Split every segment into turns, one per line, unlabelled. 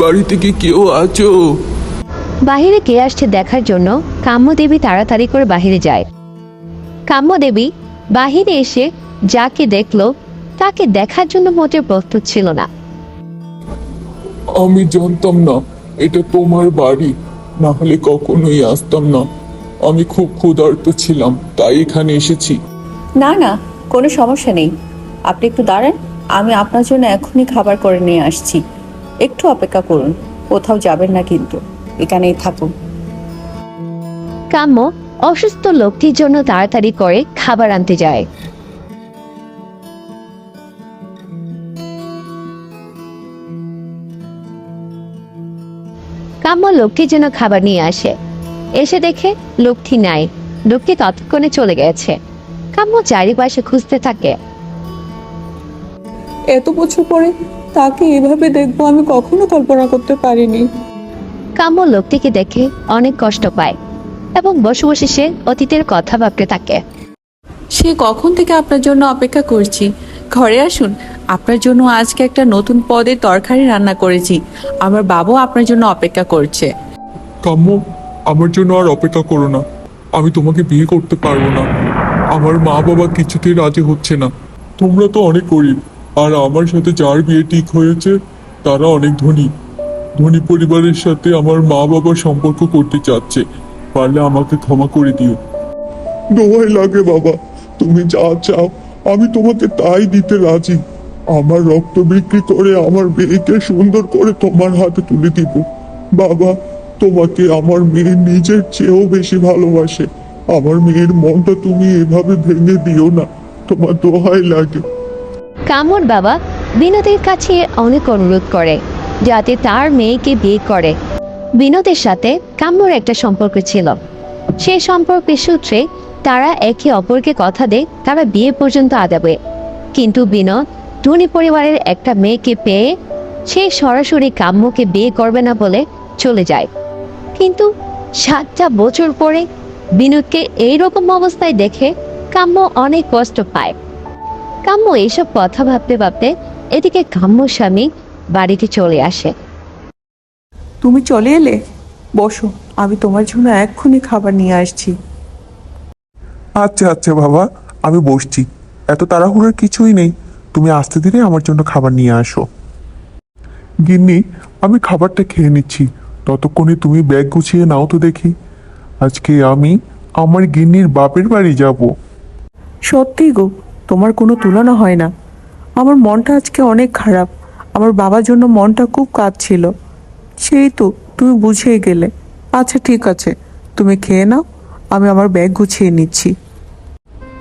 বাড়িতে কি কেউ আছো?
বাহিরে কে আসছে দেখার জন্য কাম্যদেবী তাড়াতাড়ি করে বাহিরে যায়। কাম্যদেবী বাহিরে এসে যাকে দেখলো তাকে দেখার জন্য মোটেও প্রস্তুত ছিল না।
আমি জানতাম না এটা তোমার বাড়ি, না হলে কখনোই আসতাম না। আমি খুব ক্ষুধার্ত ছিলাম, তাই এখানে এসেছি।
না না, কোনো সমস্যা নেই। আপনি একটু দাঁড়ান, আমি আপনার জন্য এখনই খাবার করে নিয়ে আসছি। একটু অপেক্ষা করুন, কোথাও যাবেন না কিন্তু, এখানেই থাকুন।
কাম্য অসুস্থ লোকটির জন্য তাড়াতাড়ি করে খাবার আনতে যায়। কাম্য লোকটির জন্য খাবার নিয়ে আসে। এসে দেখে লোকটি নাই, লোকটি ততক্ষণে চলে গেছে। কাম্য চারিপাশে খুঁজতে থাকে।
এত বছর পরে তাকে এভাবে দেখবো আমি কখনো কল্পনা করতে পারিনি।
কাম্য লোকটিকে দেখে অনেক কষ্ট পায় এবং বসে বসে সে অতীতের কথা ভাবতে থাকে।
সে কখন থেকে আপনার জন্য অপেক্ষা করছি, ঘরে আসুন। আপনার জন্য আজকে একটা নতুন পদের তরকারি রান্না করেছি। আমার বাবু আপনার জন্য অপেক্ষা করছে।
কাম্য, আমার জন্য আর অপেক্ষা করো না। আমি তোমাকে বিয়ে করতে পারবো না। আমার মা বাবা কিছুতেই রাজি হচ্ছে না। তোমরা তো অনেক গরিব, আর আমার সাথে যার বিয়ে ঠিক হয়েছে তারা অনেক ধনী। ধনী পরিবারের সাথে আমার মা বাবা সম্পর্ক করতে চাচ্ছে। পারলে আমাকে ক্ষমা করে দিও। দোহাই লাগে বাবা, তুমি যা চাও আমি তোমাকে তাই দিতে রাজি। আমার রক্ত বিক্রি করে আমার মেয়েকে সুন্দর করে তোমার হাতে তুলে দিব। বাবা, তোমাকে আমার মেয়ে নিজের চেয়েও বেশি ভালোবাসে। আমার মেয়ের মনটা তুমি এভাবে ভেঙে দিও না, তোমার দোহাই লাগে।
কাম্যর বাবা বিনোদের কাছে অনেক অনুরোধ করে যাতে তার মেয়েকে বিয়ে করে। বিনোদের সাথে কাম্যর একটা সম্পর্ক ছিল। সেই সম্পর্কের সূত্রে তারা একে অপরকে কথা দেয় তারা বিয়ে পর্যন্ত আদাবে। কিন্তু বিনোদ ধনী পরিবারের একটা মেয়েকে পেয়ে সে সরাসরি কাম্যকে বিয়ে করবে না বলে চলে যায়। কিন্তু 7টা বছর পরে বিনোদকে এইরকম অবস্থায় দেখে কাম্য অনেক কষ্ট পায়। কাম্য এইসব কথা ভাবতে ভাবতে এদিকে কাম্যর স্বামী বাড়িতে চলে আসে।
তুমি চলে এলে, বসো, আমি তোমার জন্য এক্ষুনি খাবার নিয়ে আসছি।
আচ্ছা আচ্ছা বাবা, আমি বসছি। এত তাড়াহুড়োর কিছুই নেই, তুমি আস্তে ধীরে আমার জন্য খাবার নিয়ে আসো। গিন্নি, আমি খাবারটা খেয়ে নিচ্ছি, ততক্ষণে তুমি ব্যাগ গুছিয়ে নাও তো দেখি। আজকে আমি আমার গিন্নির বাপের বাড়ি যাব।
সত্যি গো, তোমার কোনো তুলনা হয় না। আমার মনটা আজকে অনেক খারাপ। আমার বাবার জন্য মনটা খুব কাঁদছিল। সেই তো তুমি বুঝেই গেলে। আচ্ছা ঠিক আছে, তুমি খেয়ে নাও, আমি আমার ব্যাগ গুছিয়ে নিচ্ছি।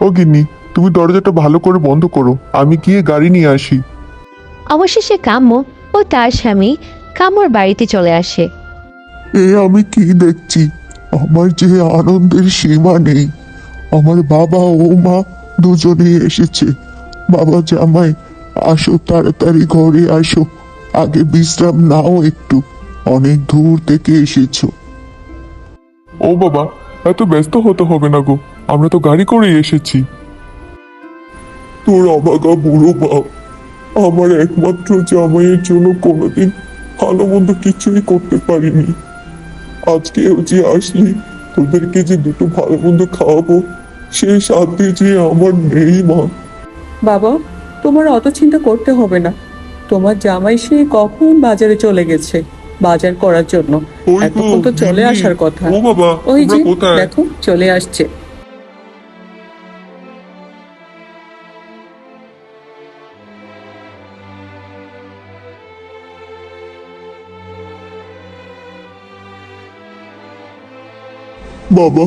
ও গিন্নি, তুমি দরজাটা ভালো করে বন্ধ করো, আমি গিয়ে গাড়ি নিয়ে আসি।
অবশেষে কাম্য ও তার স্বামী কাম্যর বাড়িতে চলে আসে।
এ আমি কি দেখছি, আমার যে আনন্দের সীমা নেই। আমার বাবা ও মা দুজনেই এসেছে। বাবা জামাই, আসো তাড়াতাড়ি ঘরে আসো, আগে বিশ্রাম নাও একটু, অনেক দূর থেকে এসেছো। ও বাবা, এত ব্যস্ত হতে হবে না গো, আমরা তো গাড়ি করে এসেছি। তোর অবাগা বুড়ো বাপ, আমার একমাত্র জামাইয়ের জন্য কোনোদিন ভালো মন্দ কিছুই করতে পারিনি। আজকেও যে আসলি, তোদেরকে যে দুটো ভালো মন্দ খাওয়াবো সেই সাথে যে আমার নেই মা।
বাবা, তোমার অত চিন্তা করতে হবে না। তোমার জামাই সে কখন বাজারে চলে গেছে বাজার করার জন্য।
ওই তো,
এতক্ষণ তো চলে
গিন্নি।
আসার কথা।
ও বাবা,
ওই
তোমরা
যে
কোথায়?
দেখো চলে আসছে।
বাবা,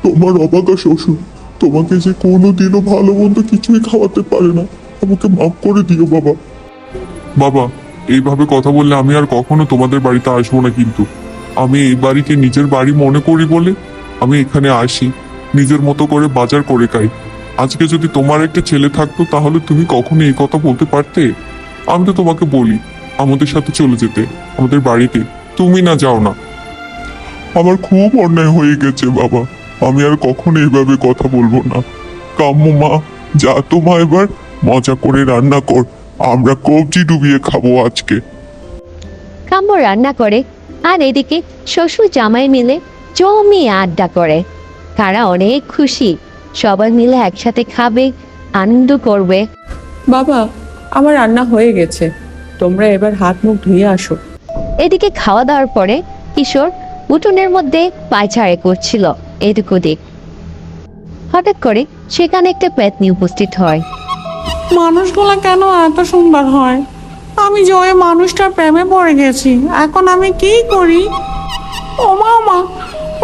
তোমার অবাগা শ্বশুর তোমাকে যে কোনোদিনও ভালো মন্দ কিছুই খাওয়াতে পারে না, আমাকে মাফ করে দিও বাবা। বাবা, এইভাবে কথা বললে আমি আর কখনো তোমাদের বাড়িতে আসবো না কিন্তু। আমি এই বাড়িকে নিজের বাড়ি মনে করি বলে আমি এখানে আসি, নিজের মতো করে বাজার করে খাই। আজকে যদি তোমার একটা ছেলে থাকতো তাহলে তুমি কখনো এই কথা বলতে পারতে? আমি তো তোমাকে বলি আমাদের সাথে চলে যেতে, আমাদের বাড়িতে। তুমি না যাও না। আমার খুব অন্যায় হয়ে গেছে বাবা, আমি আর কখনো এইভাবে কথা বলবো না। কাম্য মা, যা তো মা, এবার মজা করে রান্না কর, আমরা কবজি ডুবিয়ে খাবো আজকে।
কাম্য রান্না করে, আর এদিকে শ্বশুর জামাই মিলে জমিয়ে আড্ডা করে। তারা অনেক খুশি, সবাই মিলে একসাথে খাবে, আনন্দ করবে।
বাবা, আমার রান্না হয়ে গেছে, তোমরা এবার হাত মুখ ধুয়ে আসো।
এদিকে খাওয়া দাওয়ার পরে কিশোর উঠোনের মধ্যে পায়চারে করছিল এদিক ওদিক। হঠাৎ করে সেখানে একটা পেতনি উপস্থিত হয়।
মানুষগুলো কেন এত সুন্দর হয়? আমি যে ওই মানুষটার প্রেমে পড়ে গেছি, এখন আমি কি করি? ও মা,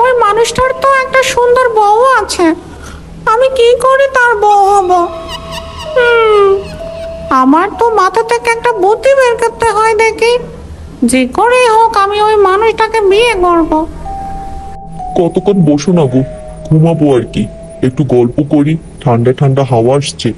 ওই মানুষটার তো একটা সুন্দর বউ আছে, আমি কি করে তার বউ হব? আমার তো মাথা থেকে একটা বুদ্ধি বের করতে হয়, দেখি যে করেই হোক আমি ওই মানুষটাকে বিয়ে করব।
কতক্ষণ বসো না গো, ঘুমাবো আর কি, একটু গল্প করি, ঠান্ডা ঠান্ডা হাওয়া আসছে।